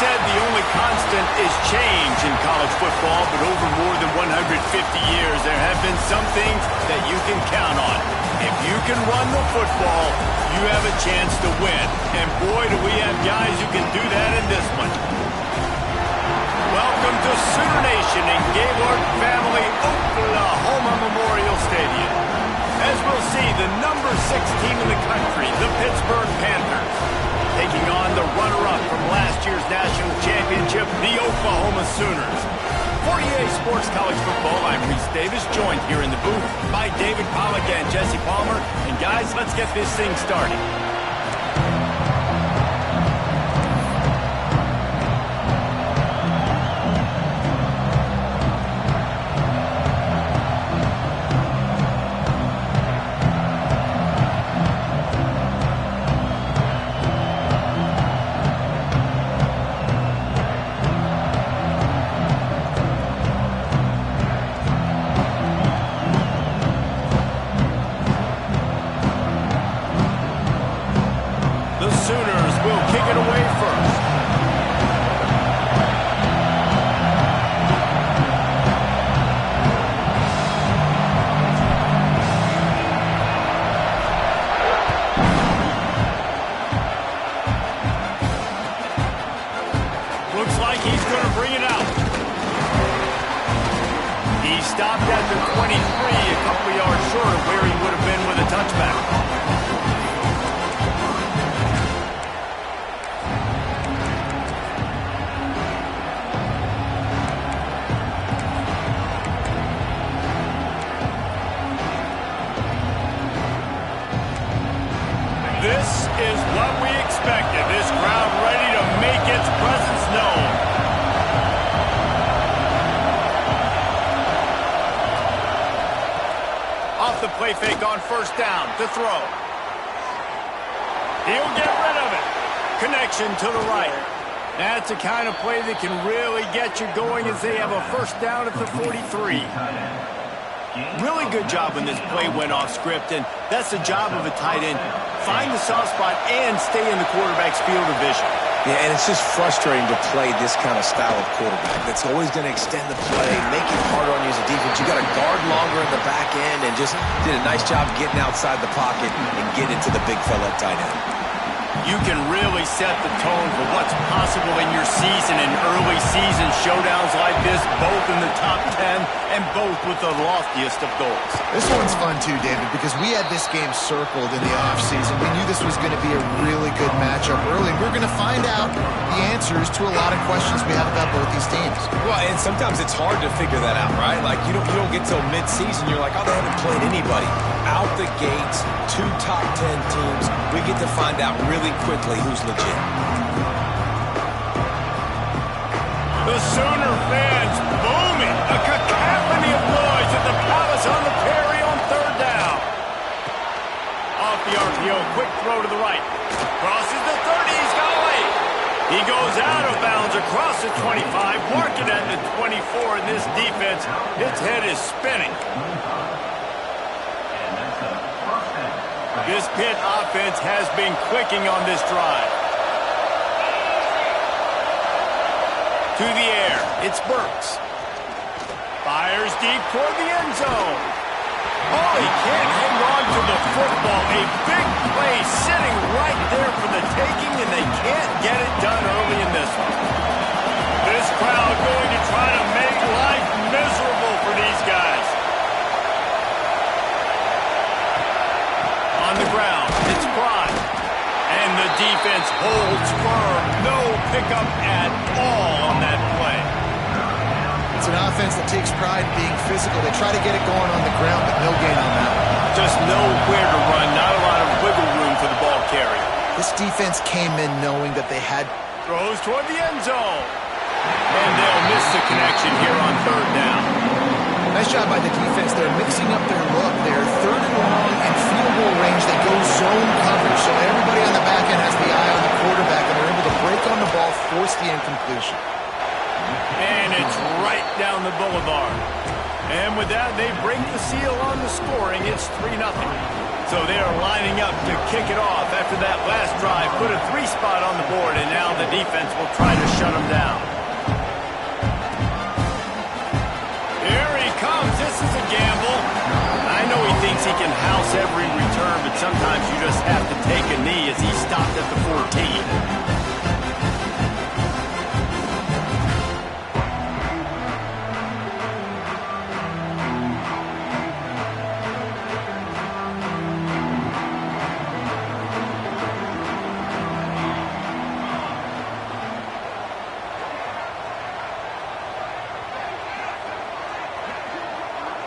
said the only constant is change in college football, but over more than 150 years, there have been some things that you can count on. If you can run the football, you have a chance to win. And boy, do we have guys who can do that in this one. Welcome to Sooner Nation in Gaylord Family Oklahoma Memorial Stadium. As we'll see, the number 6 team in the country, the Pittsburgh Panthers, taking on the runner-up from last year's national championship, the Oklahoma Sooners. For EA Sports College Football, I'm Reese Davis, joined here in the booth by David Pollack and Jesse Palmer. And guys, let's get this thing started. Stopped at the 23, a couple of yards short of where he would have been with a touchback. This is what we expected. This crowd ready to make its presence known. The play fake on first down to throw. He'll get rid of it. Connection to the right. That's the kind of play that can really get you going as they have a first down at the 43. Really good job when this play went off script, and that's the job of a tight end. Find the soft spot and stay in the quarterback's field of vision. Yeah, and it's just frustrating to play this kind of style of quarterback. That's always going to extend the play, make it harder on you as a defense. You got to guard longer in the back end, and just did a nice job getting outside the pocket and getting to the big fella at tight end. You can really set the tone for what's possible in your season in early season showdowns like this, both in the top 10 and both with the loftiest of goals. This one's fun too, David, because we had this game circled in the offseason. We knew this was going to be a really good matchup early. We're going to find out the answers to a lot of questions we have about both these teams. Well, and sometimes it's hard to figure that out, right? Like, you don't get till mid-season, you're like, oh, they haven't played anybody. Out the gates, 2 top 10 teams, we get to find out really quickly who's legit. The Sooner fans booming. A cacophony of noise at the Palace on the Perry on third down. Off the RPO, quick throw to the right. Crosses the 30, he's got away. He goes out of bounds across the 25, marking at the 24 in this defense. Its head is spinning. This Pitt offense has been clicking on this drive. To the air, it's Burks. Fires deep toward the end zone. Oh, he can't hang on to the football. A big play sitting right there for the taking, and they can't get it done early in this one. This crowd going to try to make life miserable for these guys. On the ground, it's Pride. And the defense holds firm. No pickup at all on that play. It's an offense that takes pride in being physical. They try to get it going on the ground, but no gain on that one. Just nowhere to run. Not a lot of wiggle room for the ball carrier. This defense came in knowing that they had... Throws toward the end zone. And they'll miss the connection here on third down. Nice job by the defense. They're mixing up their look. They're third and long in field goal range. They go zone coverage, so everybody on the back end has the eye on the quarterback, and they're able to break on the ball, force the incompletion. And it's right down the boulevard. And with that, they break the seal on the scoring. It's 3-0. So they are lining up to kick it off after that last drive. Put a 3 spot on the board, and now the defense will try to shut him down. Here he comes. This is a gamble. I know he thinks he can house every return, but sometimes you just have to take a knee as he stopped at the 14.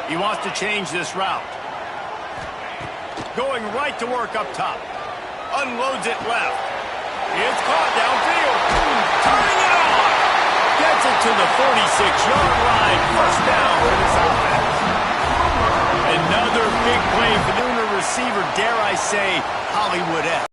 He wants to change this route. Going right to work up top. Unloads it left. It's caught downfield. Turning it on. Gets it to the 46-yard line. First down for this offense. Another big play for the receiver, dare I say, Hollywood-esque.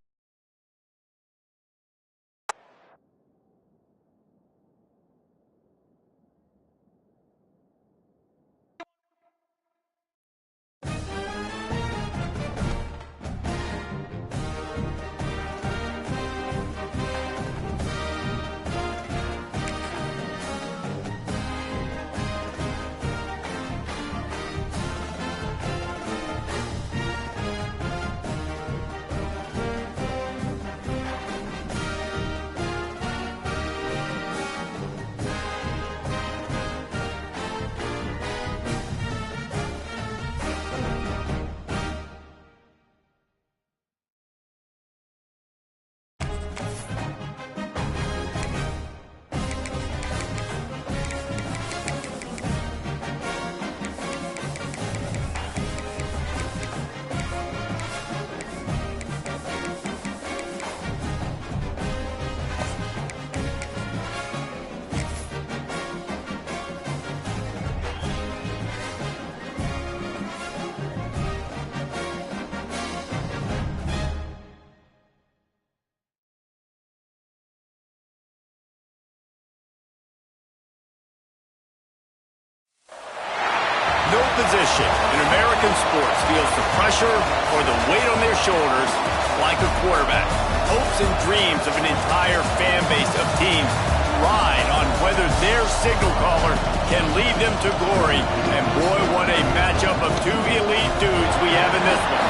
No position in American sports feels the pressure or the weight on their shoulders like a quarterback. Hopes and dreams of an entire fan base of teams ride on whether their signal caller can lead them to glory. And boy, what a matchup of two elite dudes we have in this one.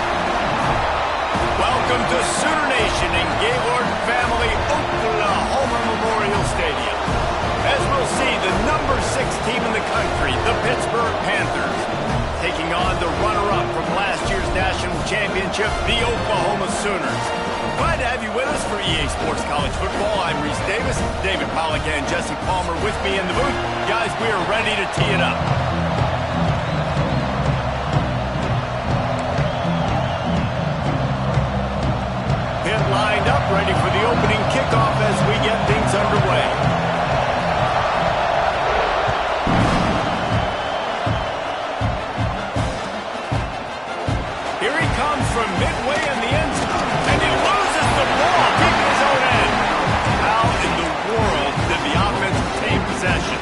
Welcome to Sooner Nation in Gaylord Family Oklahoma Memorial Stadium. As we'll see, the number 6 team in the country, the Pittsburgh Panthers, taking on the runner-up from last year's national championship, the Oklahoma Sooners. Glad to have you with us for EA Sports College Football. I'm Reese Davis, David Pollack and Jesse Palmer with me in the booth. Guys, we are ready to tee it up. Pitt lined up, ready for the opening kickoff as we get things underway. From midway in the end zone, and he loses the ball, keeping his own end. How in the world did the offense retain possession?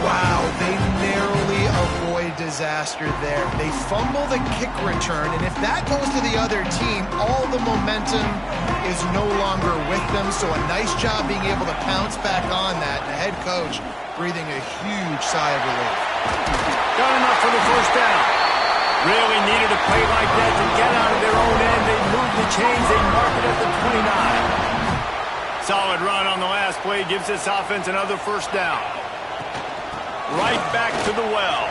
Wow, they narrowly avoid disaster there. They fumble the kick return, and if that goes to the other team, all the momentum is no longer with them, so a nice job being able to pounce back on that. The head coach breathing a huge sigh of relief. Got enough for the first down. Really needed a play like that to get out of their own end. They move the chains. They mark it at the 29. Solid run on the last play. Gives this offense another first down. Right back to the well.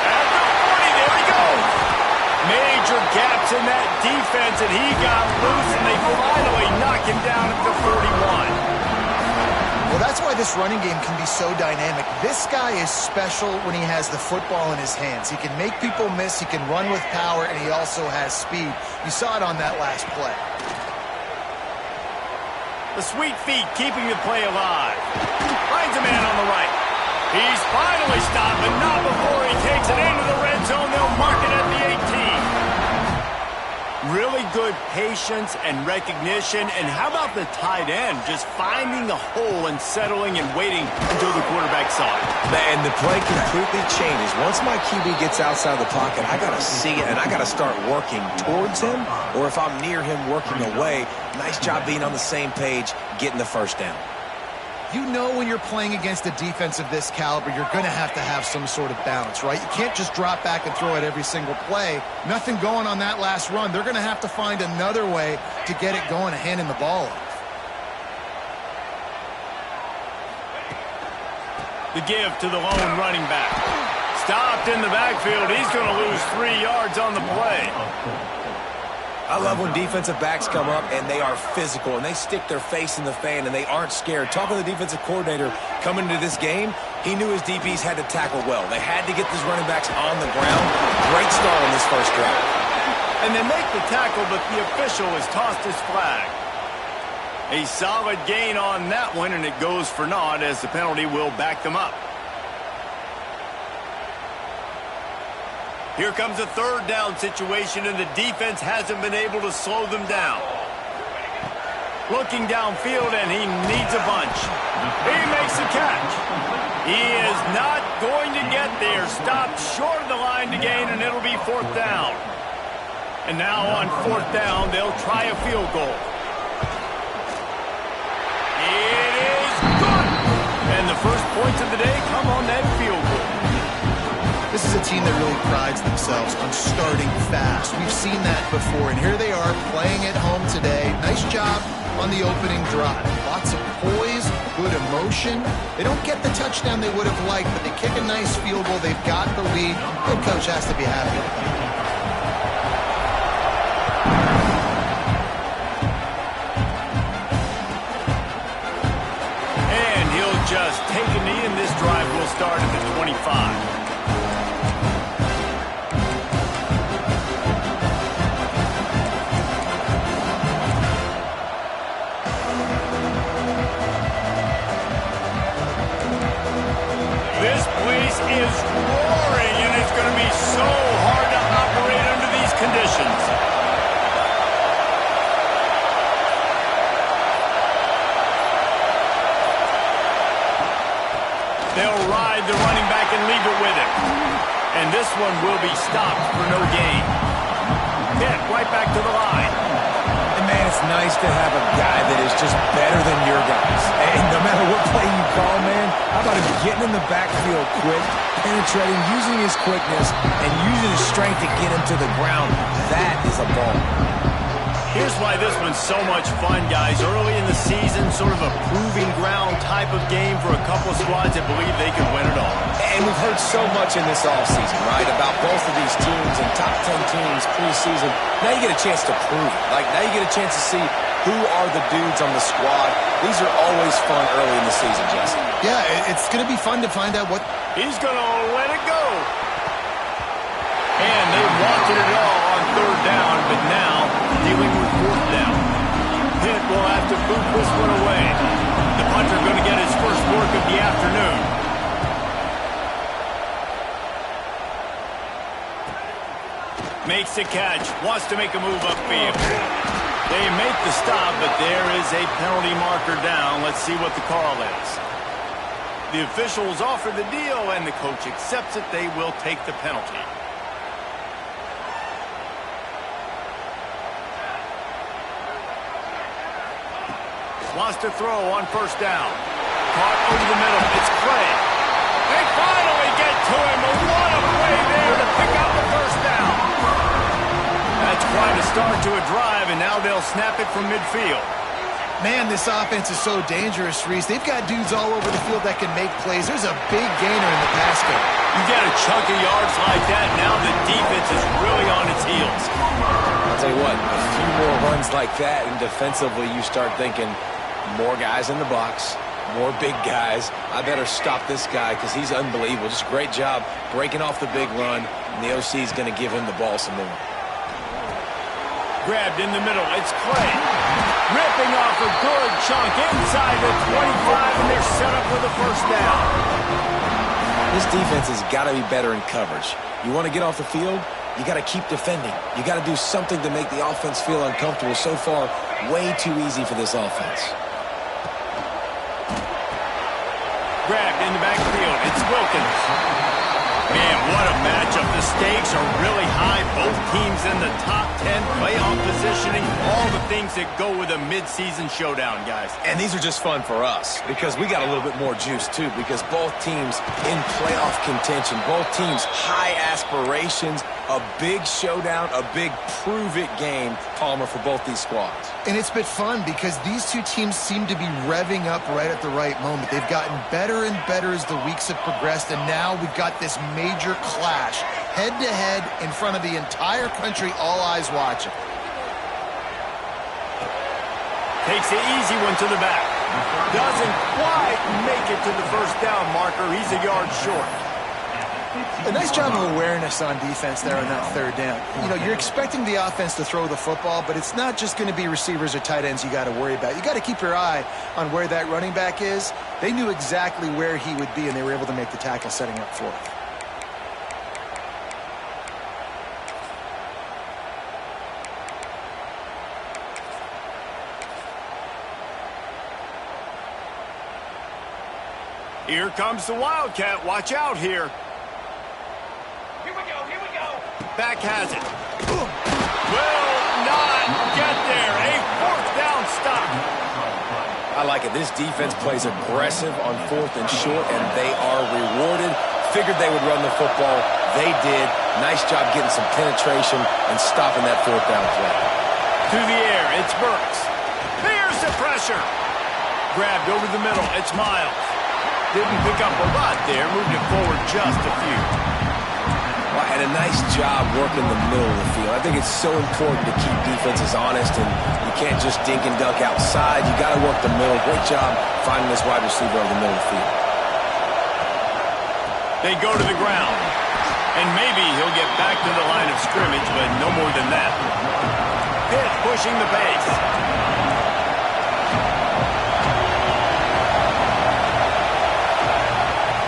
At the 40, there he goes. Major gaps in that defense, and he got loose, and they finally knock him down at the 41. Well, that's why this running game can be so dynamic. This guy is special when he has the football in his hands. He can make people miss, he can run with power, and he also has speed. You saw it on that last play. The sweet feet keeping the play alive. Finds a man on the right. He's finally stopped, but not before he takes it into the red zone. They'll mark it at the 18. Really good patience and recognition. And how about the tight end just finding the hole and settling and waiting until the quarterback saw it? Man, the play completely changes. Once my QB gets outside the pocket, I got to see it, and I got to start working towards him, or if I'm near him, working away. Nice job being on the same page, getting the first down. You know when you're playing against a defense of this caliber, you're going to have some sort of balance, right? You can't just drop back and throw it every single play. Nothing going on that last run. They're going to have to find another way to get it going and handing the ball off. The give to the lone running back. Stopped in the backfield. He's going to lose 3 yards on the play. I love when defensive backs come up and they are physical and they stick their face in the fan and they aren't scared. Talking to the defensive coordinator coming into this game, he knew his DBs had to tackle well. They had to get these running backs on the ground. Great start on this first drive. And they make the tackle, but the official has tossed his flag. A solid gain on that one, and it goes for naught as the penalty will back them up. Here comes a third down situation, and the defense hasn't been able to slow them down. Looking downfield, and he needs a bunch. He makes the catch. He is not going to get there. Stopped short of the line to gain, and it'll be fourth down. And now on fourth down, they'll try a field goal. It is good. And the first points of the day come on that field goal. This is a team that really prides themselves on starting fast. We've seen that before, and here they are playing at home today. Nice job on the opening drive. Lots of poise, good emotion. They don't get the touchdown they would have liked, but they kick a nice field goal. They've got the lead. The coach has to be happy with that. And he'll just take a knee, and this drive will start at the 25. This place is roaring, and it's going to be so hard to operate under these conditions. They'll ride the running back and leave it with him. And this one will be stopped for no gain. Pitt right back to the line. And man, it's nice to have a guy that is just better than your guys. And no matter what play you call, man, how about him getting in the backfield quick, penetrating, using his quickness, and using his strength to get him to the ground. That is a ball. Here's why this one's so much fun, guys. Early in the season, sort of a proving ground type of game for a couple of squads that believe they can win it all. And we've heard so much in this offseason, right, about both of these teams and top 10 teams preseason. Now you get a chance to prove it. Like, now you get a chance to see who are the dudes on the squad. These are always fun early in the season, Jesse. Yeah, it's going to be fun to find out what... He's going to let it go. And they wanted it all on third down, but now dealing with fourth down. Pitt will have to boot this one away. The punter going to get his first work of the afternoon. Makes the catch, wants to make a move upfield. They make the stop, but there is a penalty marker down. Let's see what the call is. The officials offer the deal, and the coach accepts it. They will take the penalty. Wants to throw on first down. Caught over the middle. It's Clay. They finally get to him. What a play there to pick up the first down. That's quite a start to a drive, and now they'll snap it from midfield. Man, this offense is so dangerous, Reese. They've got dudes all over the field that can make plays. There's a big gainer in the pass game. You get a chunk of yards like that, now the defense is really on its heels. I'll tell you what, a few more runs like that, and defensively you start thinking more guys in the box, more big guys. I better stop this guy because he's unbelievable. Just a great job breaking off the big run, and the OC is going to give him the ball some more. Grabbed in the middle. It's Clay. Ripping off a good chunk inside the 25, and they're set up with a first down. This defense has got to be better in coverage. You want to get off the field, You got to keep defending. You got to do something to make the offense feel uncomfortable. So far, way too easy for this offense. Grabbed in the backfield. It's Wilkins. Man, what a matchup. The stakes are really high. Both teams in the top 10, playoff positioning, all the things that go with a midseason showdown, guys. And these are just fun for us because we got a little bit more juice, too, because both teams in playoff contention, both teams high aspirations, a big showdown, a big prove-it game, Palmer, for both these squads. And it's been fun because these two teams seem to be revving up right at the right moment. They've gotten better and better as the weeks have progressed, and now we've got this major clash, head-to-head in front of the entire country, all eyes watching. Takes the easy one to the back. Doesn't quite make it to the first down marker. He's a yard short. A nice job of awareness on defense there on that third down. You know, you're expecting the offense to throw the football, but it's not just going to be receivers or tight ends you got to worry about. You got to keep your eye on where that running back is. They knew exactly where he would be, and they were able to make the tackle setting up for it. Here comes the Wildcat. Watch out here. Here we go. Back has it. Will not get there. A fourth down stop. I like it. This defense plays aggressive on fourth and short, and they are rewarded. Figured they would run the football. They did. Nice job getting some penetration and stopping that fourth down play. To the air, it's Burks. There's the pressure. Grabbed over the middle, it's Miles. Didn't pick up a lot there, moved it forward just a few. Well, and a nice job working the middle of the field. I think it's so important to keep defenses honest, and you can't just dink and dunk outside. You got to work the middle. Great job finding this wide receiver over the middle of the field. They go to the ground, and maybe he'll get back to the line of scrimmage, but no more than that. Pitt pushing the pace.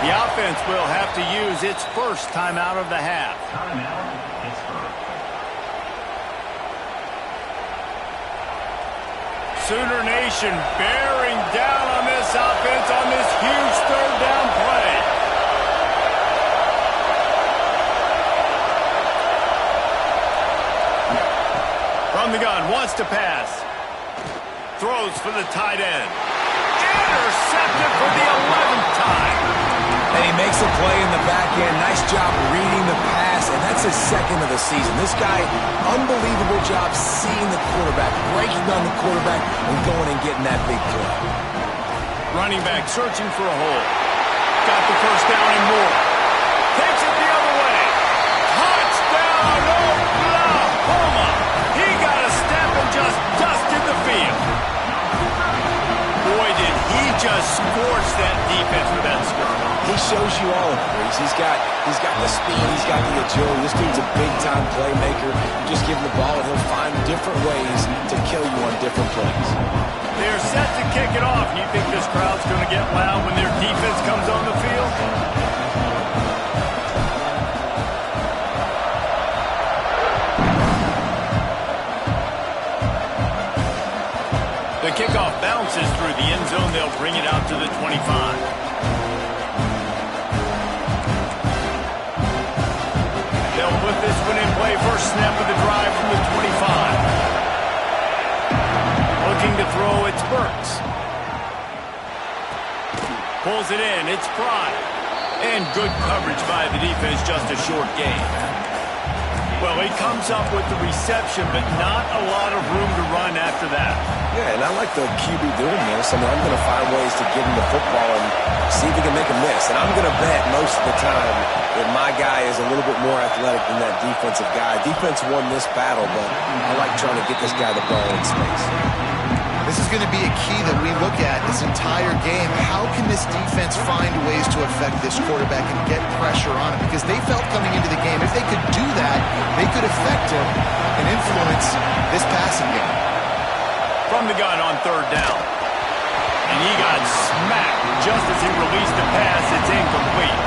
The offense will have to use its first timeout of the half. Sooner Nation bearing down on this offense on this huge third down play. From the gun, wants to pass. Throws for the tight end. Intercepted for the 11th time. And he makes a play in the back end. Nice job reading the pass, and that's his second of the season. This guy, unbelievable job seeing the quarterback, breaking on the quarterback, and going and getting that big play. Running back searching for a hole. Got the first down and more. Takes it the other way. Touchdown, Oklahoma! He got a step and just dusted the field. Boy, did he just scorch that defense with that score. He shows you all of it, Reese. He's got the speed, he's got the agility. This dude's a big-time playmaker. You just give him the ball, and he'll find different ways to kill you on different plays. They're set to kick it off. You think this crowd's going to get loud when their defense comes on the field? The kickoff bounces through the end zone. They'll bring it out to the 25. They'll put this one in play. First snap of the drive from the 25. Looking to throw, it's Burks. Pulls it in, it's Pride. And good coverage by the defense, just a short gain. Well, he comes up with the reception, but not a lot of room to run after that. Yeah, and I like the QB doing this. I mean, I'm going to find ways to get him the football and see if he can make a miss. And I'm going to bet most of the time that my guy is a little bit more athletic than that defensive guy. Defense won this battle, but I like trying to get this guy the ball in space. This is going to be a key that we look at this entire game. How can this defense find ways to affect this quarterback and get pressure on him? Because they felt coming into the game, if they could do that, they could affect him and influence this passing game. From the gun on third down. And he got smacked just as he released the pass. It's incomplete.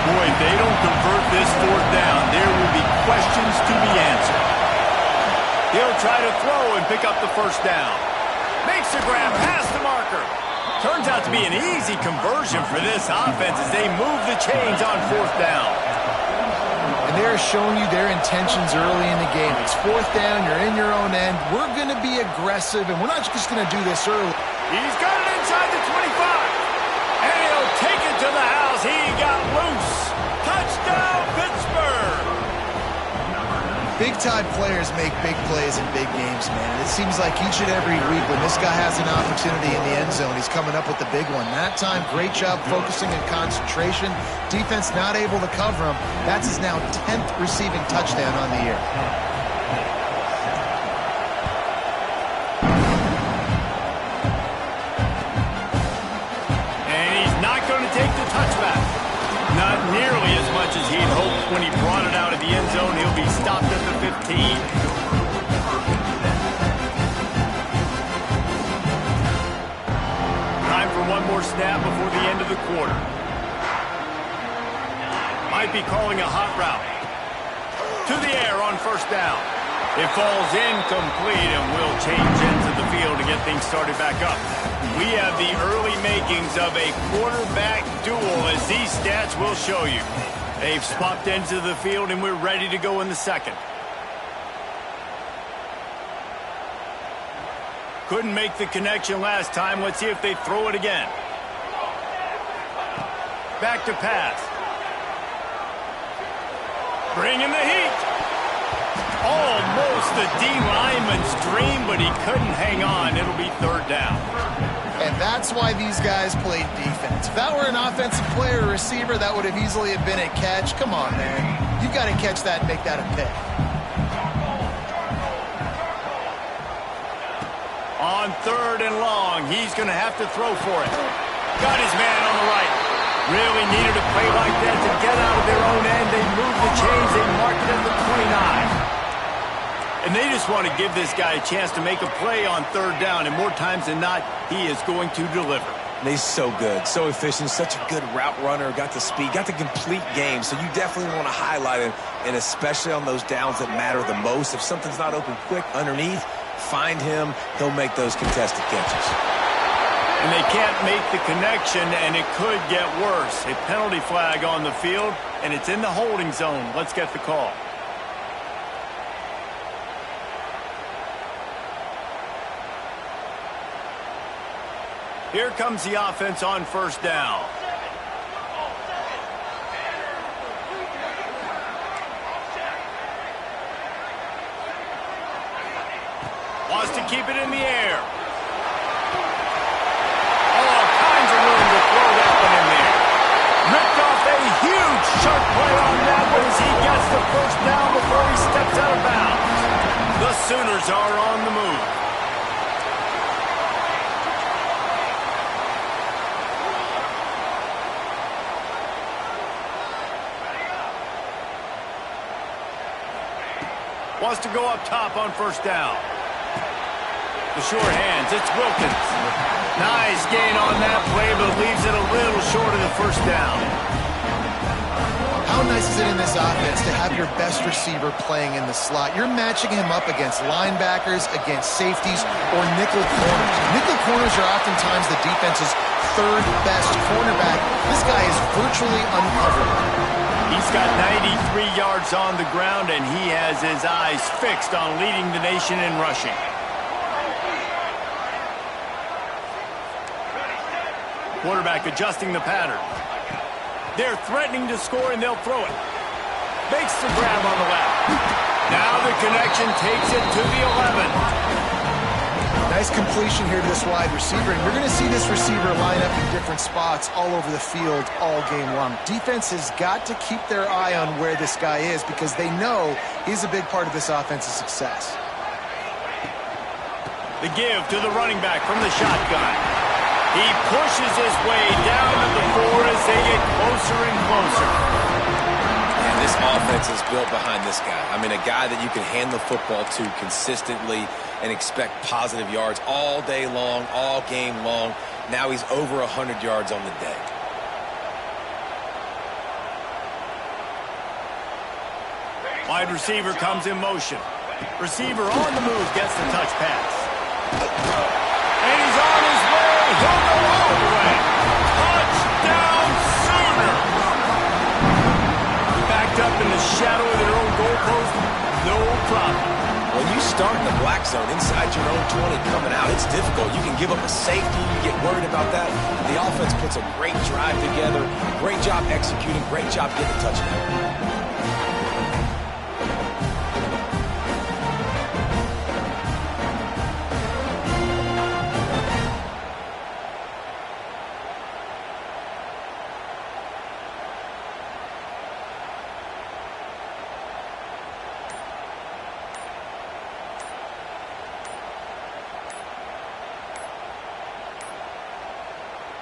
Boy, if they don't convert this fourth down, there will be questions to be answered. He'll try to throw and pick up the first down. Makes the grab past the marker. Turns out to be an easy conversion for this offense as they move the chains on fourth down. And they're showing you their intentions early in the game. It's fourth down, you're in your own end. We're going to be aggressive, and we're not just going to do this early. He's got it inside the 25. And he'll take it to the house. He got loose. Touchdown, Pittsburgh. Big-time players make big plays in big games, man. It seems like each and every week when this guy has an opportunity in the end zone, he's coming up with the big one. That time, great job focusing and concentration. Defense not able to cover him. That's his now 10th receiving touchdown on the year. And he's not going to take the touchback. Not nearly as much as he'd hoped when he brought it out of the end zone. He'll be stopped at the 15. Time for one more snap before the end of the quarter. Might be calling a hot route. To the air on first down. It falls incomplete and will change into the field to get things started back up. We have the early makings of a quarterback duel, as these stats will show you. They've swapped ends of the field, and we're ready to go in the second. Couldn't make the connection last time. Let's see if they throw it again. Back to pass. Bring in the heat. Almost the D-lineman's dream, but he couldn't hang on. It'll be third down. And that's why these guys played defense. If that were an offensive player or receiver, that would have easily have been a catch. Come on, man. You've got to catch that and make that a pick. On third and long, he's going to have to throw for it. Got his man on the right. Really needed a play like that to get out of their own end. They moved the chains. They marked it at the 29. And they just want to give this guy a chance to make a play on third down. And more times than not, he is going to deliver. And he's so good, so efficient, such a good route runner, got the speed, got the complete game. So you definitely want to highlight him, and especially on those downs that matter the most. If something's not open quick underneath, find him. He'll make those contested catches. And they can't make the connection, and it could get worse. A penalty flag on the field, and it's in the holding zone. Let's get the call. Here comes the offense on first down. Wants to keep it in the air. All kinds of room to throw that one in there. Ripped off a huge sharp play on that one as he gets the first down before he steps out of bounds. The Sooners are on the move. Wants to go up top on first down. The short hands, it's Wilkins. Nice gain on that play, but leaves it a little short of the first down. How nice is it in this offense to have your best receiver playing in the slot? You're matching him up against linebackers, against safeties, or nickel corners. Nickel corners are oftentimes the defense's third best cornerback. This guy is virtually uncoverable. He's got 93 yards on the ground, and he has his eyes fixed on leading the nation in rushing. Quarterback adjusting the pattern. They're threatening to score, and they'll throw it. Makes the grab on the left. Now the connection takes it to the 11. Nice completion here to this wide receiver, and you're going to see this receiver line up in different spots all over the field all game long. Defense has got to keep their eye on where this guy is because they know he's a big part of this offense's success. The give to the running back from the shotgun. He pushes his way down to the 4 as they get closer and closer. And this offense is built behind this guy. I mean, a guy that you can hand the football to consistently and expect positive yards all day long, all game long. Now he's over 100 yards on the day. Wide receiver comes in motion. Receiver on the move gets the touch pass. And he's on his way. He'll go all the way. Touchdown Sooner! Backed up in the shadow of their own goalpost, no problem. When you start in the black zone inside your own 20 coming out, it's difficult. You can give up a safety. You get worried about that. The offense puts a great drive together. Great job executing. Great job getting the touchdown.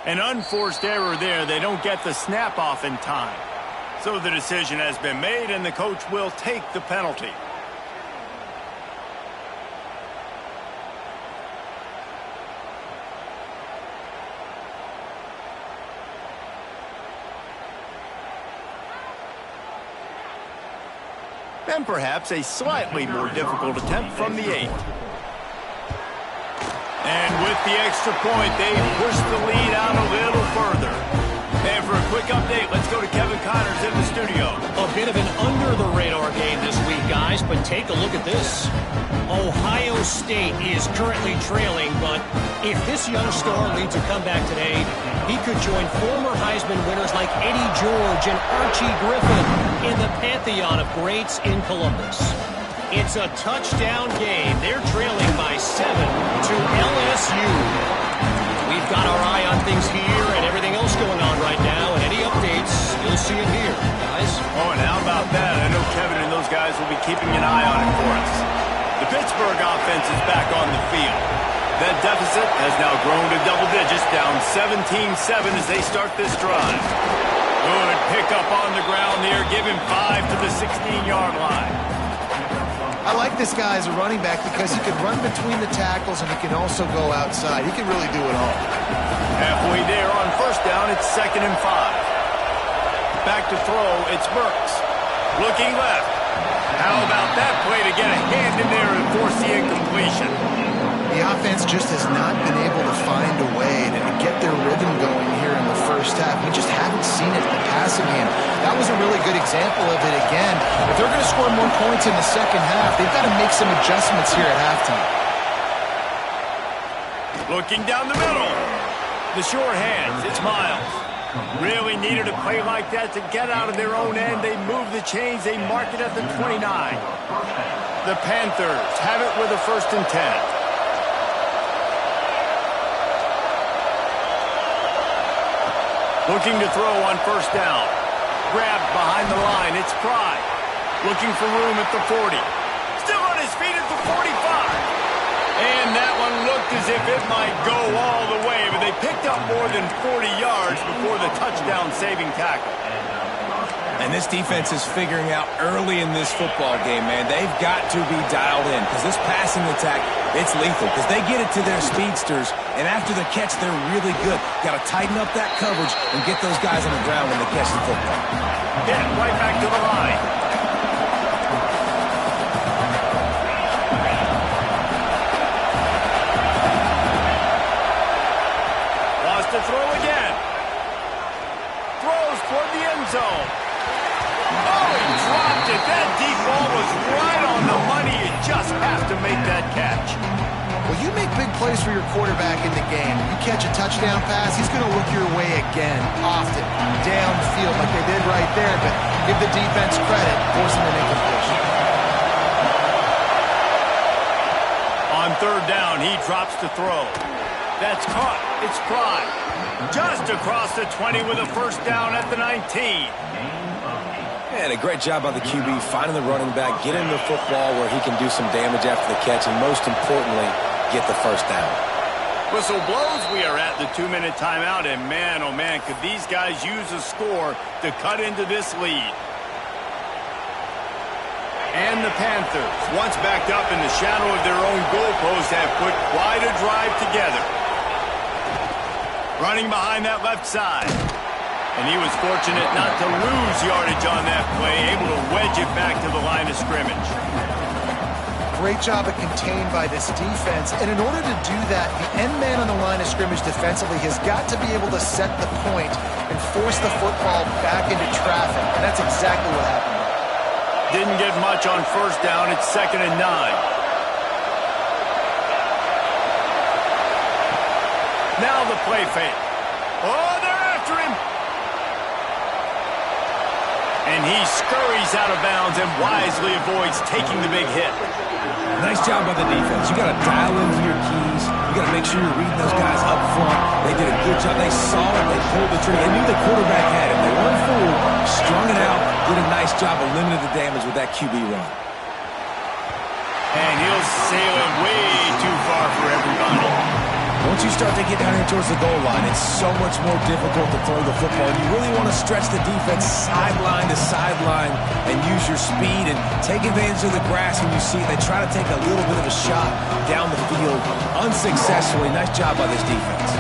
An unforced error there. They don't get the snap off in time. So the decision has been made, and the coach will take the penalty. And perhaps a slightly more difficult attempt from the 8. And with the extra point, they push the lead out a little further. And for a quick update, let's go to Kevin Connors in the studio. A bit of an under-the-radar game this week, guys, but take a look at this. Ohio State is currently trailing, but if this young star leads a comeback today, he could join former Heisman winners like Eddie George and Archie Griffin in the pantheon of greats in Columbus. It's a touchdown game. They're trailing by 7 to LSU. We've got our eye on things here and everything else going on right now, and any updates, you'll see them here, guys. Oh, and how about that? I know Kevin and those guys will be keeping an eye on it for us. The Pittsburgh offense is back on the field. That deficit has now grown to double digits, down 17-7 as they start this drive. Good pickup on the ground there, giving 5 to the 16-yard line. I like this guy as a running back because he can run between the tackles and he can also go outside. He can really do it all. Halfway there on first down, it's 2nd and 5. Back to throw, it's Burks. Looking left. How about that play to get a hand in there and force the incompletion? The offense just has not been able to find a way to get their rhythm going here in the first half. We just haven't seen it in the passing game. That was a really good example of it again. If they're going to score more points in the second half, they've got to make some adjustments here at halftime. Looking down the middle. The short hands, it's Miles. Really needed a play like that to get out of their own end. They move the chains, they mark it at the 29. The Panthers have it with a 1st and 10. Looking to throw on first down. Grabbed behind the line. It's Pride. Looking for room at the 40. Still on his feet at the 45. And that one looked as if it might go all the way, but they picked up more than 40 yards before the touchdown-saving tackle. And this defense is figuring out early in this football game, man. They've got to be dialed in because this passing attack, it's lethal because they get it to their speedsters, and after the catch, they're really good. Got to tighten up that coverage and get those guys on the ground when they catch the football. Pitt right back to the line. Lost to throw again. Throws toward the end zone. Oh, he dropped it. That deep ball was right on the money. You just have to make that catch. Well, you make big plays for your quarterback in the game. You catch a touchdown pass, he's going to look your way again, often, downfield like they did right there, but give the defense credit, forcing an incompletion. On 3rd down, he drops to throw. That's caught. It's Pride. Just across the 20 with a 1st down at the 19. And a great job by the QB, finding the running back, getting the football where he can do some damage after the catch, and most importantly, get the 1st down. Whistle blows. We are at the 2-minute timeout, and man, oh man, could these guys use a score to cut into this lead. And the Panthers, once backed up in the shadow of their own goalpost, have put quite a drive together. Running behind that left side. And he was fortunate not to lose yardage on that play, able to wedge it back to the line of scrimmage. Great job of contained by this defense. And in order to do that, the end man on the line of scrimmage defensively has got to be able to set the point and force the football back into traffic. And that's exactly what happened. Didn't get much on first down. It's 2nd and 9. Now the play fake. Oh, they're after him. And he scurries out of bounds and wisely avoids taking the big hit. Nice job by the defense. You got to dial into your keys. You got to make sure you're reading those guys up front. They did a good job. They saw it. They pulled the trigger. They knew the quarterback had it. They weren't fooled. Strung it out. Did a nice job of limiting the damage with that QB run. And he'll sail it way too far for everybody. Once you start to get down here towards the goal line, it's so much more difficult to throw the football. You really want to stretch the defense sideline to sideline and use your speed and take advantage of the grass when you see it. They try to take a little bit of a shot down the field unsuccessfully. Nice job by this defense.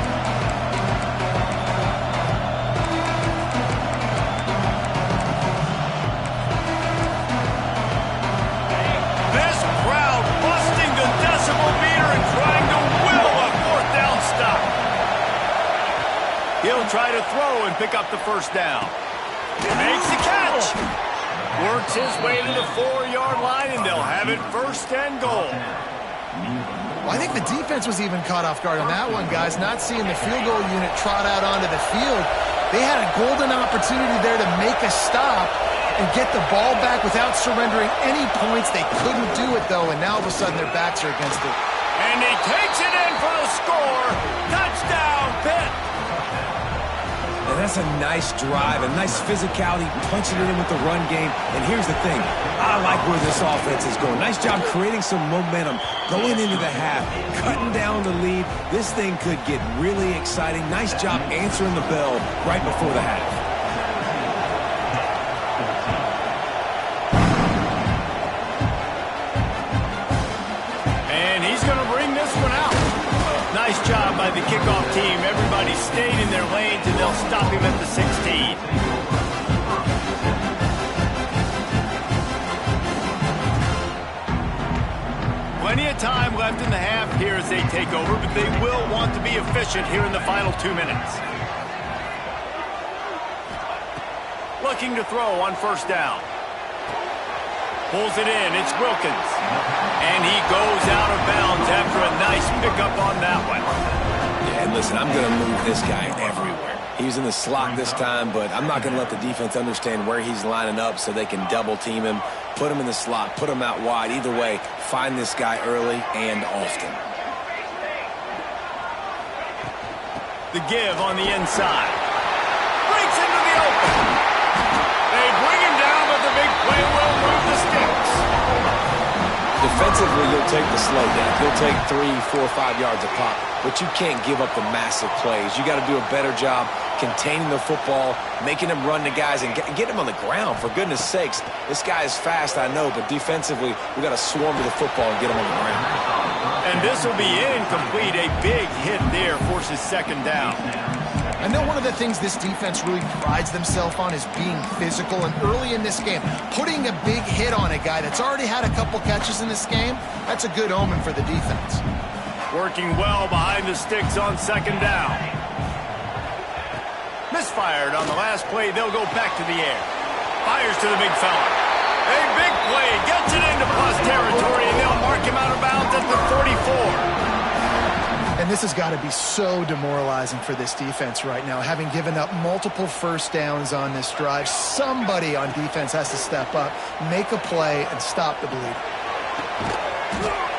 This crowd busting the decibel meter and trying to will a 4th down stop. He'll try to throw and pick up the first down. Makes the catch. Works his way to the 4-yard line, and they'll have it 1st and goal. Well, I think the defense was even caught off guard on that one, guys. Not seeing the field goal unit trot out onto the field. They had a golden opportunity there to make a stop and get the ball back without surrendering any points. They couldn't do it, though, and now all of a sudden their backs are against it. And he takes it in for the score. Touchdown, Pitt. And that's a nice drive, a nice physicality, punching it in with the run game. And here's the thing. I like where this offense is going. Nice job creating some momentum, going into the half, cutting down the lead. This thing could get really exciting. Nice job answering the bell right before the half. And he's going to bring this one out. Nice job by the kickoff team. Everybody stayed in their lanes, and they'll stop him at the 16. Plenty of time left in the half here as they take over, but they will want to be efficient here in the final 2 minutes. Looking to throw on 1st down. Pulls it in. It's Wilkins. And he goes out of bounds after a nice pickup on that one. Yeah, and listen, I'm going to move this guy everywhere. He was in the slot this time, but I'm not going to let the defense understand where he's lining up so they can double team him, put him in the slot, put him out wide. Either way, find this guy early and often. The give on the inside. Breaks into the open. They bring him down, but the big play will move the sticks. Defensively, you'll take the slow down. You'll take 3, 4, 5 yards a pop, but you can't give up the massive plays. You got to do a better job containing the football, making him run to guys, and get him on the ground. For goodness sakes, this guy is fast, I know, but defensively, we got to swarm to the football and get him on the ground. And this will be incomplete. A big hit there forces 2nd down. I know one of the things this defense really prides themselves on is being physical, and early in this game, putting a big hit on a guy that's already had a couple catches in this game, that's a good omen for the defense. Working well behind the sticks on 2nd down. Misfired on the last play. They'll go back to the air. Fires to the big fella. A big play. Gets it into plus territory, and they'll mark him out of bounds at the 44. And this has got to be so demoralizing for this defense right now. Having given up multiple 1st downs on this drive, somebody on defense has to step up, make a play, and stop the bleeding.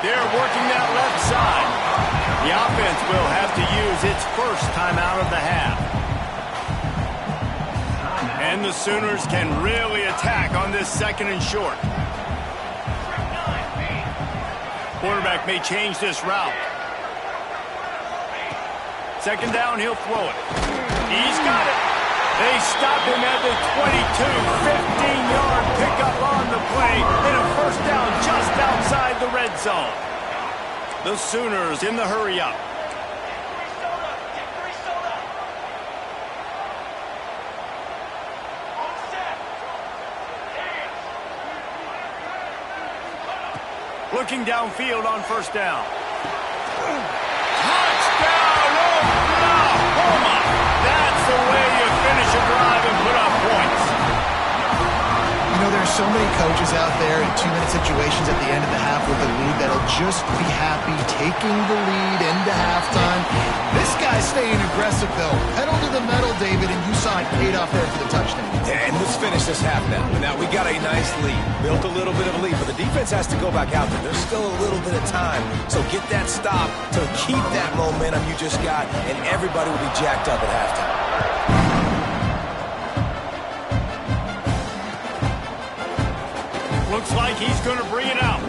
They're working that left side. The offense will have to use its 1st timeout of the half. And the Sooners can really attack on this 2nd and short. Quarterback may change this route. 2nd down, he'll throw it. He's got it. They stop him at the 22. 15-yard pickup on the play. And a 1st down just outside the red zone. The Sooners in the hurry-up. Looking downfield on first down. Touchdown, Oklahoma! That's the way you finish a drive and put up points. You know, there's so many coaches out there in 2-minute situations at the end of the half with the lead that'll just be happy taking the lead into halftime. This guy's staying aggressive, though. Pedal to the metal, David, and you saw it paid off there for the touchdown. And let's finish this half now. Now, we got a nice lead. Built a little bit of a lead, but the defense has to go back out there. There's still a little bit of time. So get that stop to keep that momentum you just got, and everybody will be jacked up at halftime. Looks like he's going to bring it out.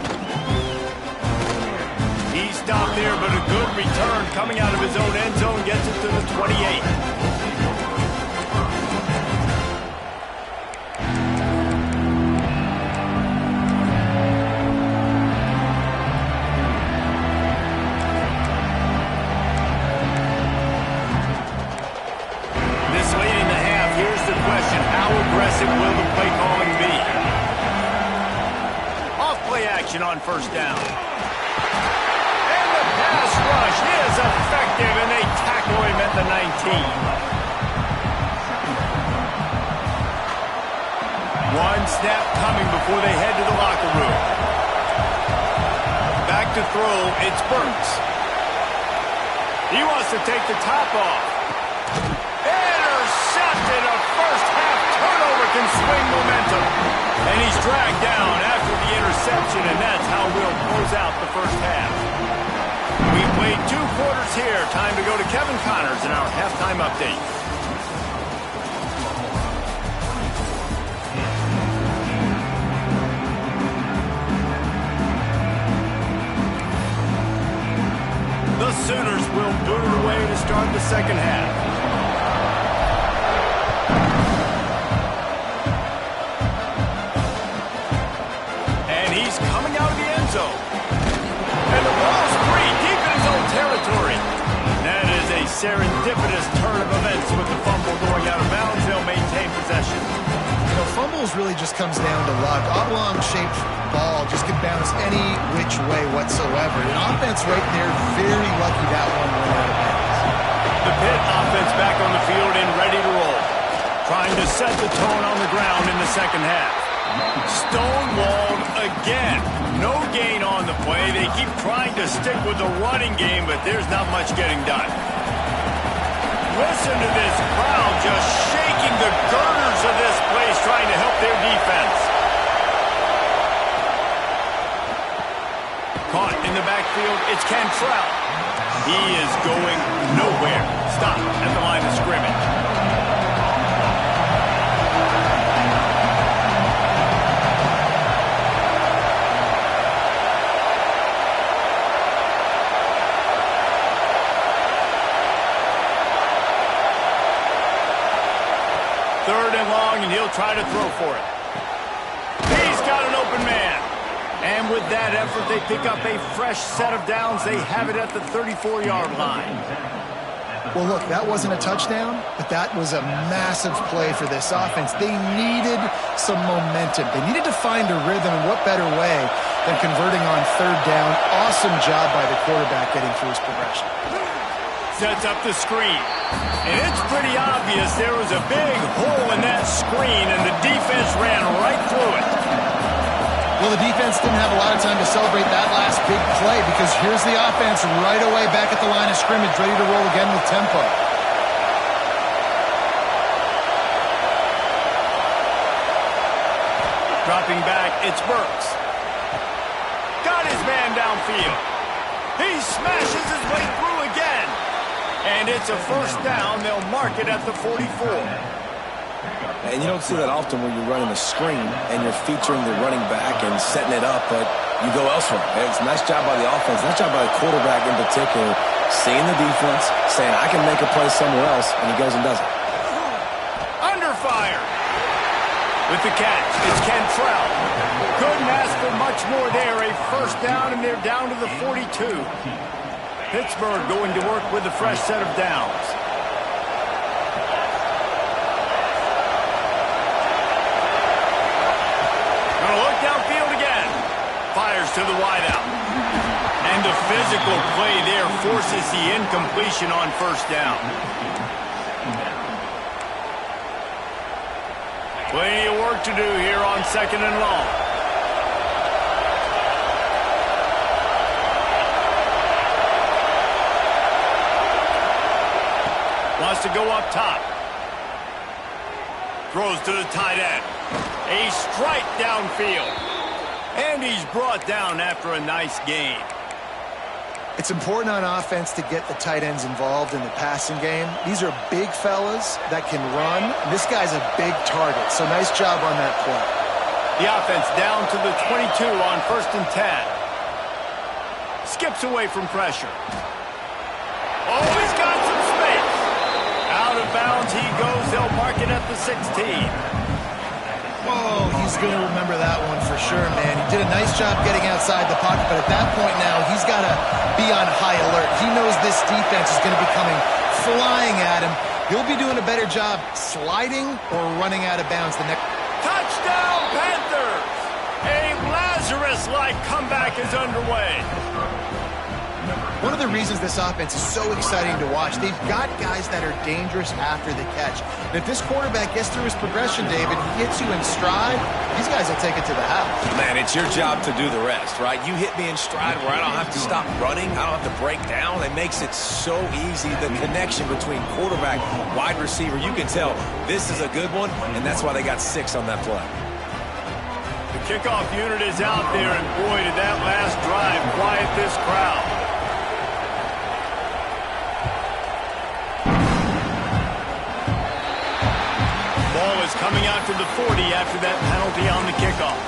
He stopped there, but a good return coming out of his own end zone gets it to the 28. This late in the half, here's the question. How aggressive will the play calling be? Play action on first down. And the pass rush is effective, and they tackle him at the 19. One snap coming before they head to the locker room. Back to throw, it's Burks. He wants to take the top off. Intercepted. A first half turnover can swing momentum. And he's dragged down after the interception, and that's how we'll close out the first half. We played 2 quarters here. Time to go to Kevin Connors in our halftime update. The Sooners will boot it away to start the second half. And the ball's free deep in his own territory. That is a serendipitous turn of events with the fumble going out of bounds. They'll maintain possession. You know, fumbles really just comes down to luck. Oblong-shaped ball just can bounce any which way whatsoever. An offense right there, very lucky that one went out of bounds. The Pitt offense back on the field and ready to roll. Trying to set the tone on the ground in the second half. Stonewalled again. No gain on the play. They keep trying to stick with the running game, but there's not much getting done. Listen to this crowd just shaking the girders of this place, trying to help their defense. Caught in the backfield, it's Cantrell. He is going nowhere. Stop at the line of scrimmage. Third and long, and he'll try to throw for it. He's got an open man. And with that effort, they pick up a fresh set of downs. They have it at the 34-yard line. Well, look, that wasn't a touchdown, but that was a massive play for this offense. They needed some momentum. They needed to find a rhythm, and what better way than converting on third down. Awesome job by the quarterback getting through his progression. Sets up the screen. And it's pretty obvious there was a big hole in that screen, and the defense ran right through it. Well, the defense didn't have a lot of time to celebrate that last big play because here's the offense right away back at the line of scrimmage, ready to roll again with tempo. Dropping back, it's Burks. Got his man downfield. He smashes his way through again. And it's a first down. They'll mark it at the 44. And you don't see that often where you're running a screen and you're featuring the running back and setting it up, but you go elsewhere. It's a nice job by the offense, nice job by the quarterback in particular, seeing the defense, saying, I can make a play somewhere else, and he goes and does it. Under fire. With the catch, it's Cantrell. Couldn't ask for much more there. A first down, and they're down to the 42. Pittsburgh going to work with a fresh set of downs. Gonna look downfield again. Fires to the wideout. physical play there forces the incompletion on first down. Plenty of work to do here on second and long. Wants to go up top. Throws to the tight end. A strike downfield. And he's brought down after a nice gain. It's important on offense to get the tight ends involved in the passing game. These are big fellas that can run. This guy's a big target, so nice job on that play. The offense down to the 22 on 1st and 10. Skips away from pressure. Oh, he's got some space. Out of bounds he goes. They'll mark it at the 16. Oh, he's going to remember that one for sure, man. He did a nice job getting outside the pocket, but at that point now, he's got to be on high alert. He knows this defense is going to be coming flying at him. He'll be doing a better job sliding or running out of bounds the next. Touchdown, Panthers! A Lazarus-like comeback is underway. One of the reasons this offense is so exciting to watch, they've got guys that are dangerous after the catch. And if this quarterback gets through his progression, David, he hits you in stride, these guys will take it to the house. Man, it's your job to do the rest, right? You hit me in stride where I don't have to stop running. I don't have to break down. It makes it so easy. The connection between quarterback, wide receiver, you can tell this is a good one, and that's why they got 6 on that play. The kickoff unit is out there, and boy, did that last drive quiet this crowd. Ball is coming out to the 40 after that penalty on the kickoff.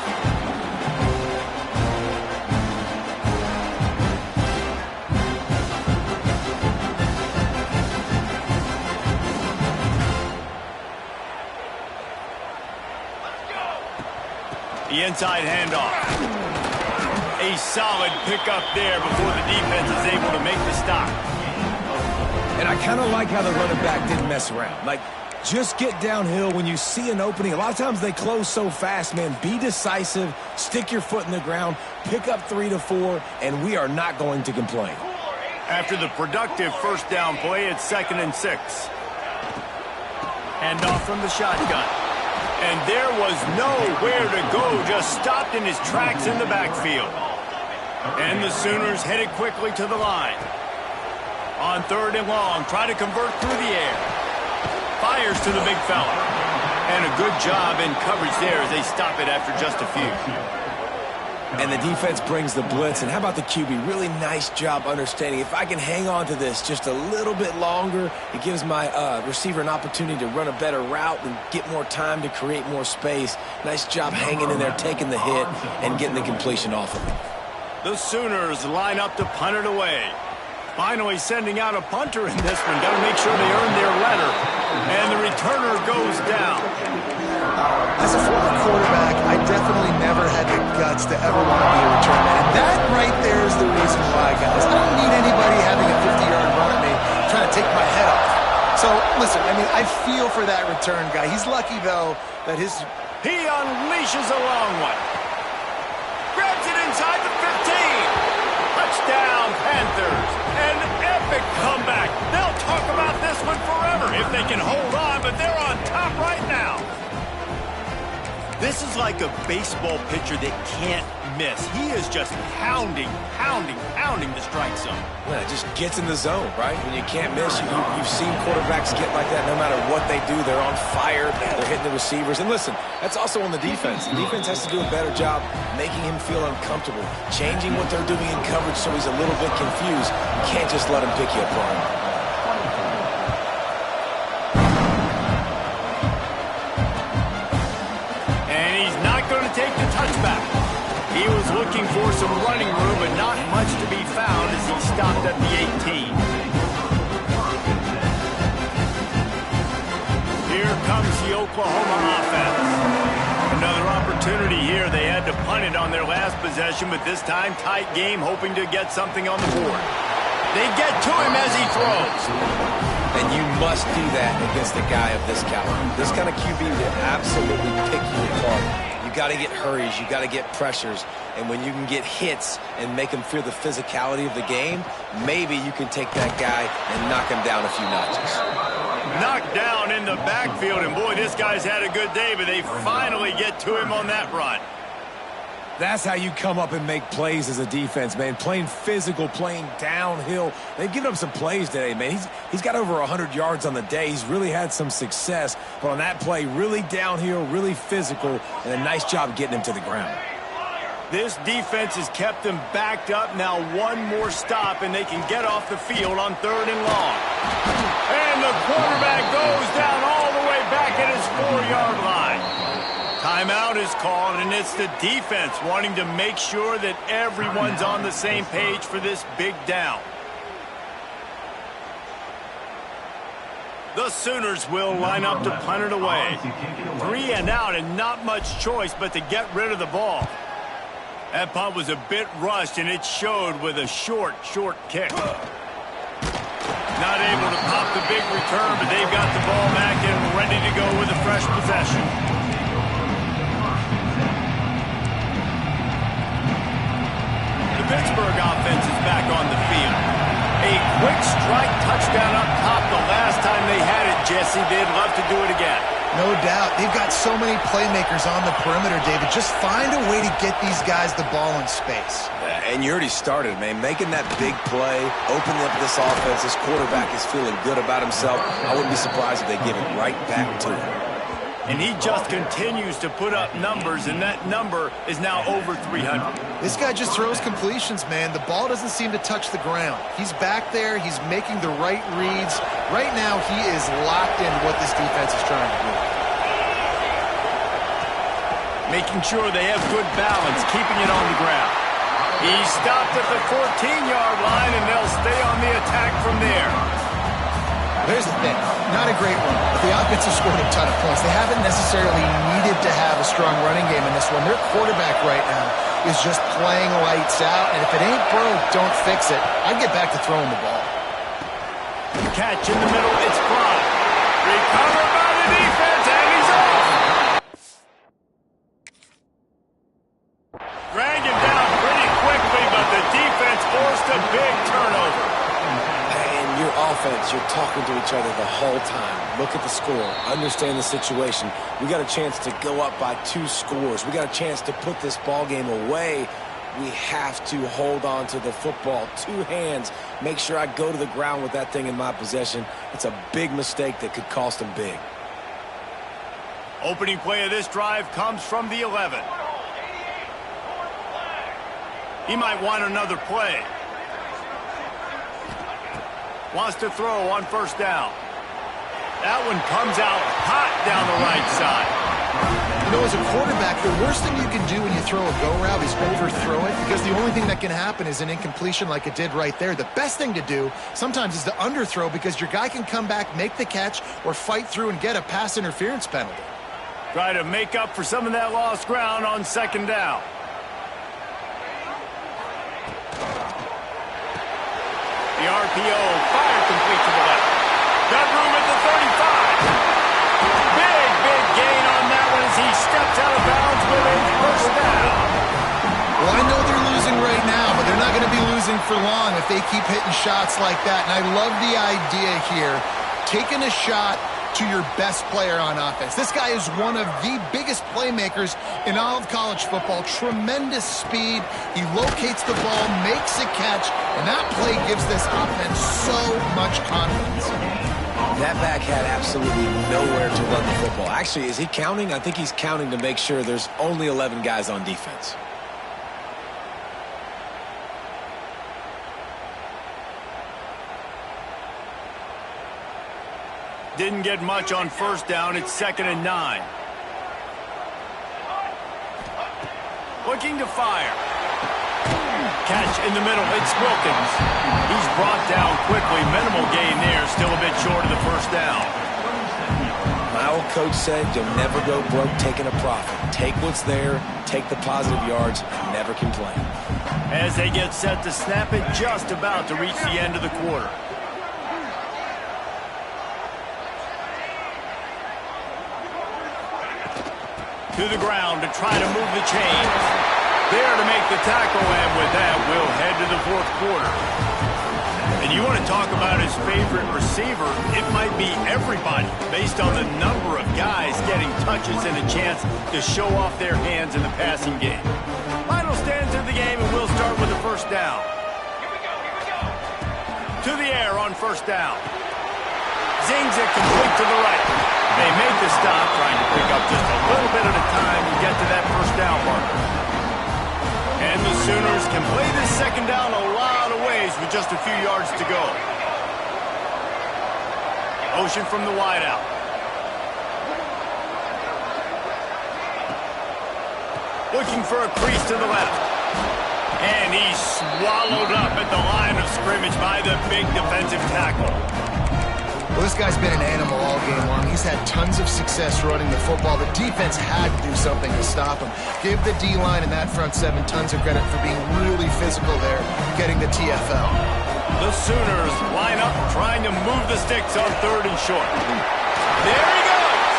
The inside handoff. A solid pickup there before the defense is able to make the stop. And I kind of like how the running back didn't mess around. Like, just get downhill when you see an opening. A lot of times they close so fast, man. Be decisive, stick your foot in the ground, pick up 3 to 4, and we are not going to complain. After the productive first down play, it's 2nd and 6. Handoff from the shotgun. And there was nowhere to go, just stopped in his tracks in the backfield. And the Sooners headed quickly to the line. On 3rd and long, try to convert through the air. Fires to the big fella. And a good job in coverage there as they stop it after just a few. And the defense brings the blitz. And how about the QB? Really nice job understanding. If I can hang on to this just a little bit longer, it gives my receiver an opportunity to run a better route and get more time to create more space. Nice job hanging in there, taking the hit, and getting the completion off of it. The Sooners line up to punt it away. Finally sending out a punter in this one. Got to make sure they earn their letter. And the returner goes down. As a former quarterback, I definitely never had the guts to ever want to be a return man. And that right there is the reason why, guys. I don't need anybody having a 50-yard run at me trying to take my head off. So, listen, I mean, I feel for that return guy. He's lucky, though, that his... He unleashes a long one. Grabs it inside the 15. Touchdown, Panthers. An epic comeback. They'll talk about this one forever if they can hold on, but they're on top right now. This is like a baseball pitcher that can't miss. He is just pounding the strike zone. Yeah, it just gets in the zone, right? When you can't miss, you've seen quarterbacks get like that no matter what they do. They're on fire. They're hitting the receivers. And listen, that's also on the defense. The defense has to do a better job making him feel uncomfortable, changing what they're doing in coverage so he's a little bit confused. You can't just let him pick you apart. Take the touchback. He was looking for some running room, but not much to be found as he stopped at the 18. Here comes the Oklahoma offense. Another opportunity here. They had to punt it on their last possession, but this time tight game, hoping to get something on the board. They get to him as he throws. And you must do that against a guy of this caliber. This kind of QB will absolutely pick you apart. You got to get hurries, you got to get pressures, and when you can get hits and make them feel the physicality of the game, maybe you can take that guy and knock him down a few notches. Knocked down in the backfield, and boy, this guy's had a good day, but they finally get to him on that run. That's how you come up and make plays as a defense, man. Playing physical, playing downhill. They've given up some plays today, man. He's got over 100 yards on the day. He's really had some success. But on that play, really downhill, really physical, and a nice job getting him to the ground. This defense has kept them backed up. Now one more stop, and they can get off the field on 3rd and long. And the quarterback goes down all the way back at his 4-yard line. Timeout is called, and it's the defense wanting to make sure that everyone's on the same page for this big down. The Sooners will line up to punt it away. 3 and out, and not much choice but to get rid of the ball. That punt was a bit rushed, and it showed with a short kick. Not able to pop the big return, but they've got the ball back and ready to go with a fresh possession. The Pittsburgh offense is back on the field. A quick strike touchdown up top the last time they had it, Jesse. They'd love to do it again. No doubt. They've got so many playmakers on the perimeter, David. Just find a way to get these guys the ball in space. And you already started, man. Making that big play, opening up this offense. This quarterback is feeling good about himself. I wouldn't be surprised if they give it right back to him. And he just continues to put up numbers, and that number is now over 300. This guy just throws completions, man. The ball doesn't seem to touch the ground. He's back there. He's making the right reads. Right now, he is locked into what this defense is trying to do. Making sure they have good balance, keeping it on the ground. He stopped at the 14-yard line, and they'll stay on the attack from there. Here's the thing. Not a great run. The offense has scored a ton of points. They haven't necessarily needed to have a strong running game in this one. Their quarterback right now is just playing lights out, and if it ain't broke, don't fix it. I'd get back to throwing the ball. Catch in the middle. It's blocked. Recovered by the defense, and he's off. Drag him down pretty quickly, but the defense forced a big turnover. Your offense, you're talking to each other the whole time. Look at the score. Understand the situation. We got a chance to go up by 2 scores. We got a chance to put this ball game away. We have to hold on to the football. 2 hands. Make sure I go to the ground with that thing in my possession. It's a big mistake that could cost them big. Opening play of this drive comes from the 11. He might want another play. Wants to throw on 1st down. That one comes out hot down the right side. You know, as a quarterback, the worst thing you can do when you throw a go route is overthrow it, because the only thing that can happen is an incompletion like it did right there. The best thing to do sometimes is to underthrow, because your guy can come back, make the catch, or fight through and get a pass interference penalty. Try to make up for some of that lost ground on 2nd down. The RPO, fire complete to the left. Got room at the 35. Big gain on that one as he steps out of bounds with a 1st down. Well, I know they're losing right now, but they're not going to be losing for long if they keep hitting shots like that. And I love the idea here, taking a shot to your best player on offense. This guy is one of the biggest playmakers in all of college football. Tremendous speed. He locates the ball, makes a catch, and that play gives this offense so much confidence. That back had absolutely nowhere to run the football. Actually, is he counting? I think he's counting to make sure there's only 11 guys on defense. Didn't get much on 1st down. It's 2nd and 9. Looking to fire. Catch in the middle. It's Wilkins. He's brought down quickly. Minimal gain there. Still a bit short of the 1st down. My old coach said you'll never go broke taking a profit. Take what's there, take the positive yards, and never complain. As they get set to snap it, just about to reach the end of the quarter. To the ground to try to move the chains. There to make the tackle, and with that, we'll head to the fourth quarter. And you want to talk about his favorite receiver, it might be everybody, based on the number of guys getting touches and a chance to show off their hands in the passing game. Final stands of the game, and we'll start with the first down. Here we go. To the air on first down. Zings it complete to the right. They make the stop, trying to pick up just a little bit at a time to get to that first down marker. And the Sooners can play this second down a lot of ways with just a few yards to go. Motion from the wideout. Looking for a crease to the left. And he's swallowed up at the line of scrimmage by the big defensive tackle. Well, this guy's been an animal all game long. He's had tons of success running the football. The defense had to do something to stop him. Give the D-line and that front seven tons of credit for being really physical there, getting the TFL. The Sooners line up trying to move the sticks on third and short. There he goes!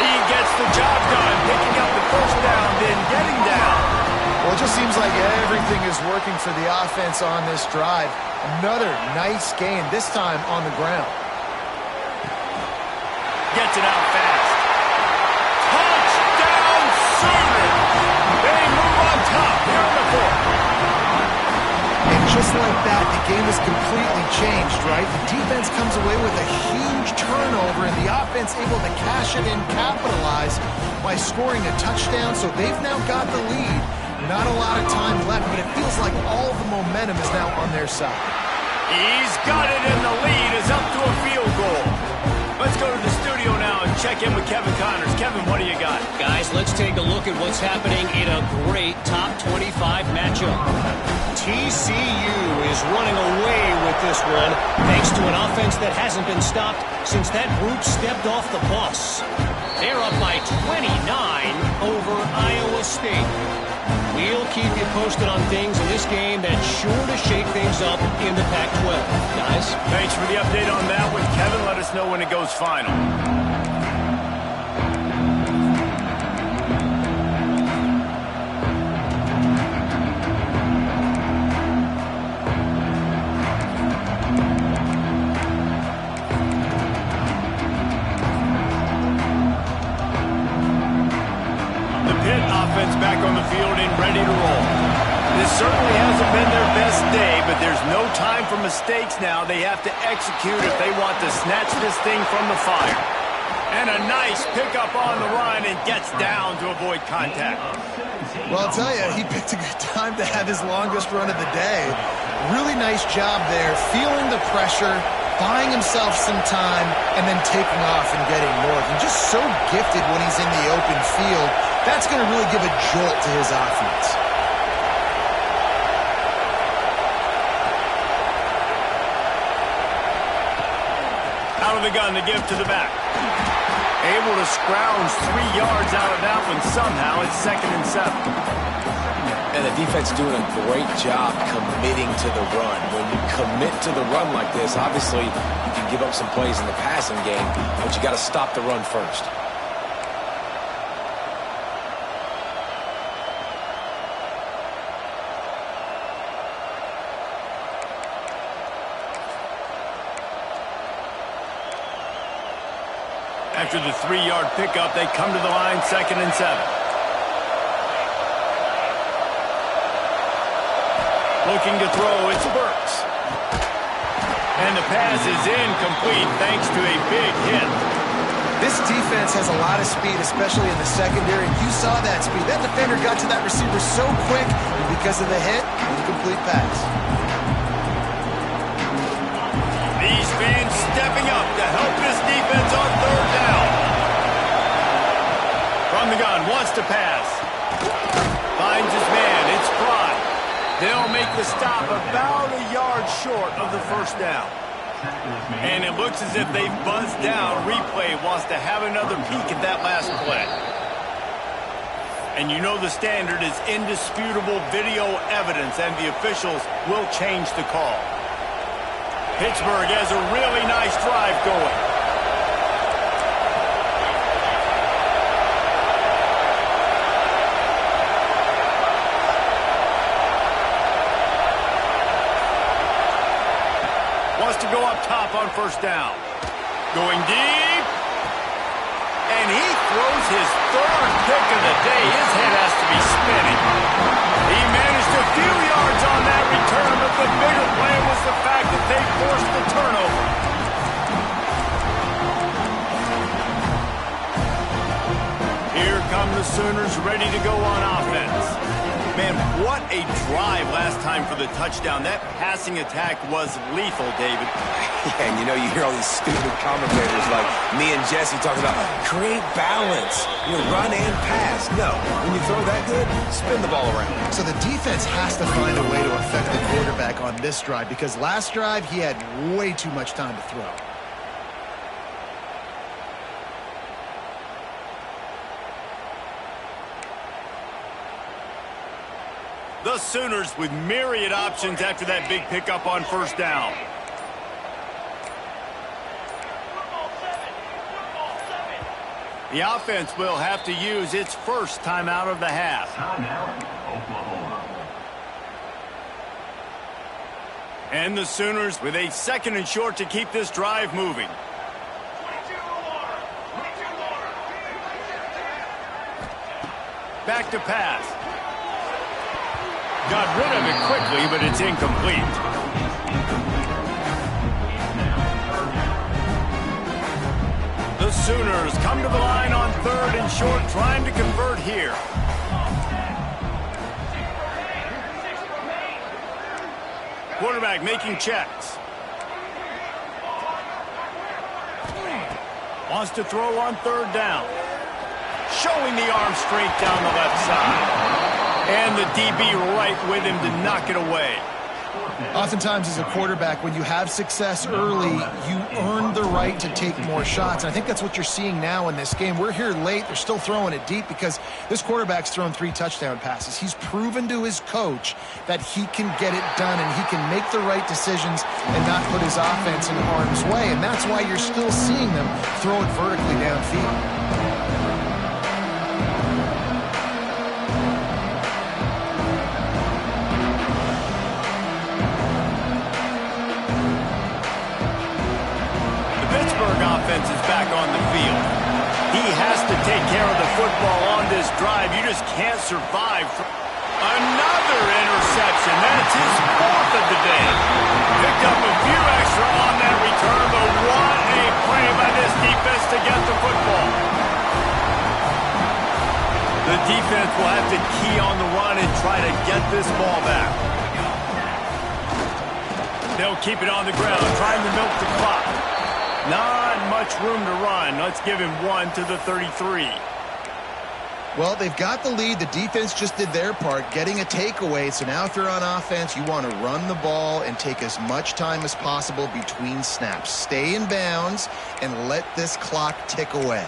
He gets the job done, picking up the first down, then getting down. Well, it just seems like everything is working for the offense on this drive. Another nice gain, this time on the ground. Gets it out fast. Touchdown Sooners! They move on top here in the fourth. And just like that, the game is completely changed, right? The defense comes away with a huge turnover, and the offense able to cash it in, capitalize by scoring a touchdown. So they've now got the lead. Not a lot of time left, but it feels like all the momentum is now on their side. He's got it, and the lead is up to a field goal. Let's go to the studio now and check in with Kevin Connors. Kevin, what do you got? Guys, let's take a look at what's happening in a great top 25 matchup. TCU is running away with this one, thanks to an offense that hasn't been stopped since that group stepped off the bus. They're up by 29 over Iowa State. We'll keep you posted on things in this game that's sure to shake things up in the Pac-12. Guys? Thanks for the update on that one, Kevin. Let us know when it goes final. Back on the field and ready to roll. This certainly hasn't been their best day, but there's no time for mistakes now. They have to execute if they want to snatch this thing from the fire. And a nice pickup on the run and gets down to avoid contact. Well, I'll tell you, he picked a good time to have his longest run of the day. Really nice job there, feeling the pressure, buying himself some time, and then taking off and getting north. And just so gifted when he's in the open field. That's going to really give a jolt to his offense. Out of the gun to give to the back. Able to scrounge 3 yards out of that one somehow. It's 2nd and 7. And the defense doing a great job committing to the run. When you commit to the run like this, obviously you can give up some plays in the passing game, but you got to stop the run first. After the 3-yard pickup, they come to the line, 2nd and 7. Looking to throw, it's Burks. And the pass is incomplete thanks to a big hit. This defense has a lot of speed, especially in the secondary. You saw that speed. That defender got to that receiver so quick, and because of the hit, incomplete pass. These fans stepping up to help this defense on 3rd down. From the gun, wants to pass. Finds his man, it's Fry. They'll make the stop about a yard short of the first down. And it looks as if they've buzzed down. Replay wants to have another peek at that last play. And you know the standard is indisputable video evidence, and the officials will change the call. Pittsburgh has a really nice drive going. on first down. Going deep. And he throws his third pick of the day. His head has to be spinning. He managed a few yards on that return, but the bigger play was the fact that they forced the turnover. Here come the Sooners ready to go on offense. Man, what a drive last time for the touchdown. That passing attack was lethal, David. Yeah, and you hear all these stupid commentators like me and Jesse talking about create balance, run and pass. No, when you throw that good, spin the ball around. So the defense has to find a way to affect the quarterback on this drive because last drive he had way too much time to throw. The Sooners with myriad options after that big pickup on first down. The offense will have to use its first timeout of the half. And the Sooners with a 2nd and short to keep this drive moving. Back to pass. Got rid of it quickly, but it's incomplete. The Sooners come to the line on 3rd and short, trying to convert here. Quarterback making checks. Wants to throw on 3rd down. Showing the arm strength down the left side. And the DB right with him to knock it away. Oftentimes as a quarterback, when you have success early, you earn the right to take more shots. And I think that's what you're seeing now in this game. We're here late. They're still throwing it deep because this quarterback's thrown 3 touchdown passes. He's proven to his coach that he can get it done and he can make the right decisions and not put his offense in harm's way. And that's why you're still seeing them throw it vertically downfield. Offense is back on the field. He has to take care of the football on this drive. You just can't survive. Another interception. That's his 4th of the day. Picked up a few extra on that return, but what a play by this defense to get the football. The defense will have to key on the run and try to get this ball back. They'll keep it on the ground, trying to milk the clock. Not much room to run. Let's give him 1 to the 33. Well, they've got the lead. The defense just did their part, getting a takeaway. So now if you're on offense, you want to run the ball and take as much time as possible between snaps. Stay in bounds and let this clock tick away.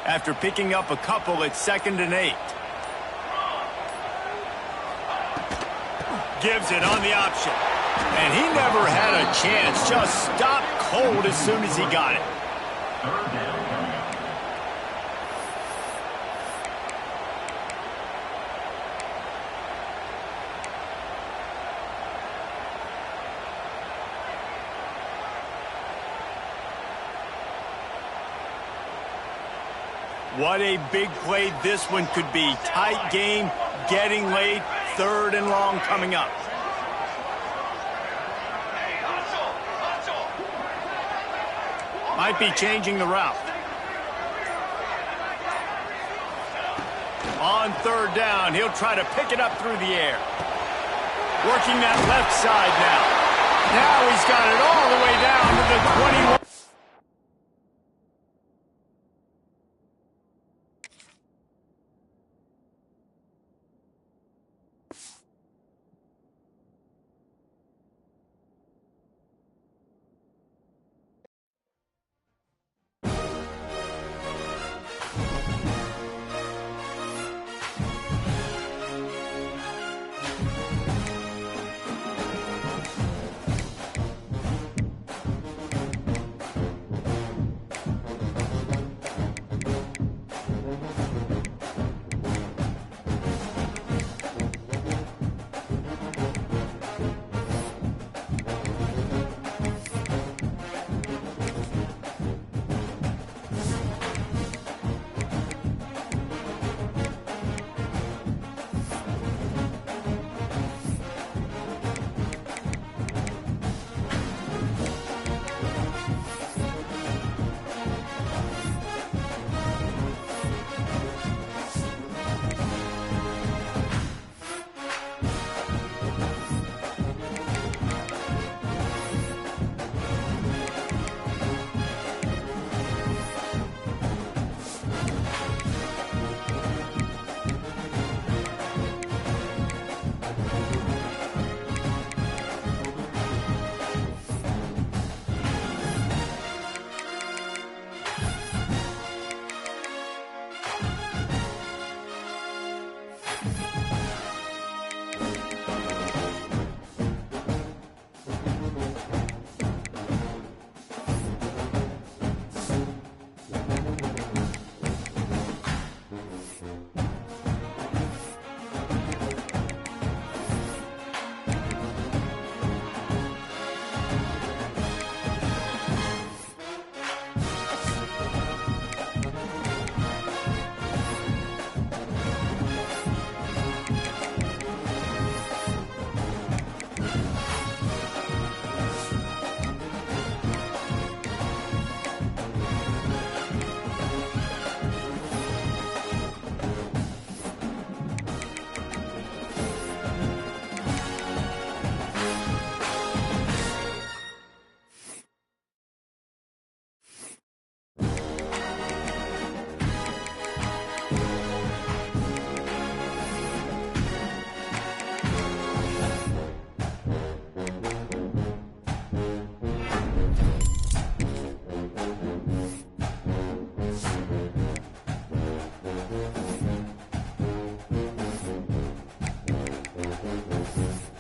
After picking up a couple, it's 2nd and 8. Gives it on the option. And he never had a chance. Just stopped cold as soon as he got it. What a big play this one could be. Tight game, getting late, 3rd and long coming up. Might be changing the route. On 3rd down, he'll try to pick it up through the air. Working that left side now. Now he's got it all the way down to the 21. it.